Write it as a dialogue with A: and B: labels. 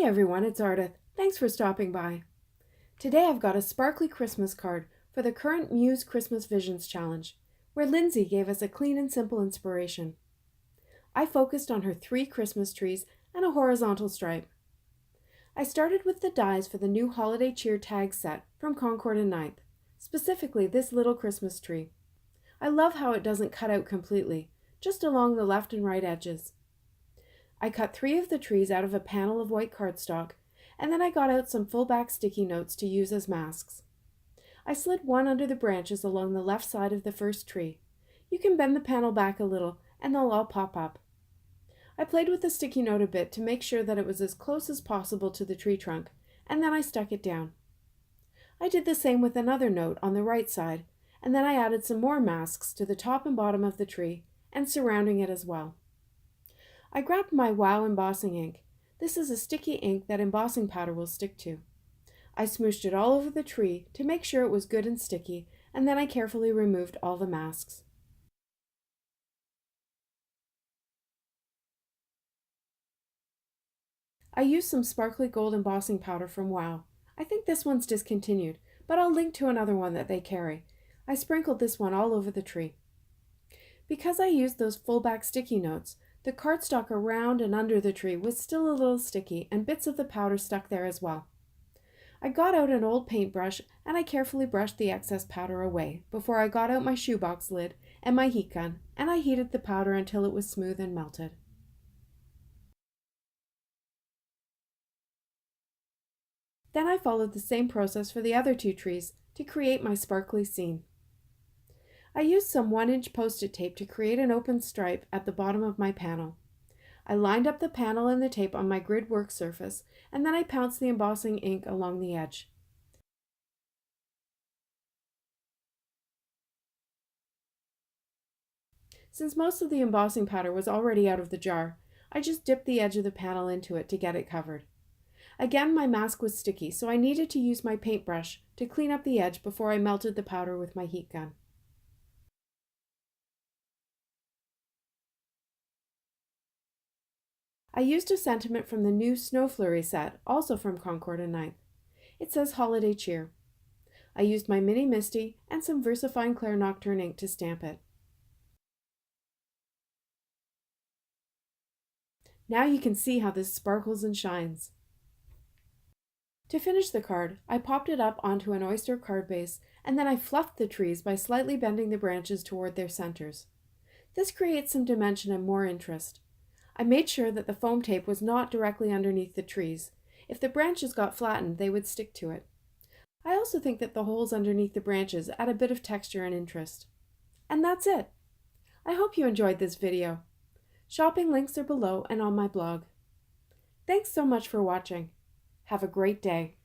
A: everyone, it's Ardith. Thanks for stopping by. Today I've got a sparkly Christmas card for the current Muse ChristmasVisions challenge, where Lindsey gave us a clean and simple inspiration. I focused on her 3 Christmas trees and a horizontal stripe. I started with the dies for the new Holiday Cheer tag set from Concord and 9th, specifically this little Christmas tree. I love how it doesn't cut out completely, just along the left and right edges. I cut 3 of the trees out of a panel of white cardstock, and then I got out some full-back sticky notes to use as masks. I slid one under the branches along the left side of the first tree. You can bend the panel back a little, and they'll all pop up. I played with the sticky note a bit to make sure that it was as close as possible to the tree trunk, and then I stuck it down. I did the same with another note on the right side, and then I added some more masks to the top and bottom of the tree, and surrounding it as well. I grabbed my Wow embossing ink. This is a sticky ink that embossing powder will stick to. I smooshed it all over the tree to make sure it was good and sticky, and then I carefully removed all the masks. I used some sparkly gold embossing powder from Wow. I think this one's discontinued, but I'll link to another one that they carry. I sprinkled this one all over the tree. Because I used those full-back sticky notes, the cardstock around and under the tree was still a little sticky, and bits of the powder stuck there as well. I got out an old paintbrush and I carefully brushed the excess powder away before I got out my shoebox lid and my heat gun, and I heated the powder until it was smooth and melted. Then I followed the same process for the other 2 trees to create my sparkly scene. I used some 1-inch Post-it tape to create an open stripe at the bottom of my panel. I lined up the panel and the tape on my grid work surface, and then I pounced the embossing ink along the edge. Since most of the embossing powder was already out of the jar, I just dipped the edge of the panel into it to get it covered. Again, my mask was sticky, so I needed to use my paintbrush to clean up the edge before I melted the powder with my heat gun. I used a sentiment from the new Snow Flurry set, also from Concord and 9th. It says Holiday Cheer. I used my mini MISTI and some VersaFine Clair Nocturne ink to stamp it. Now you can see how this sparkles and shines. To finish the card, I popped it up onto an Oyster card base, and then I fluffed the trees by slightly bending the branches toward their centers. This creates some dimension and more interest. I made sure that the foam tape was not directly underneath the trees. If the branches got flattened, they would stick to it. I also think that the holes underneath the branches add a bit of texture and interest. And that's it! I hope you enjoyed this video. Shopping links are below and on my blog. Thanks so much for watching. Have a great day.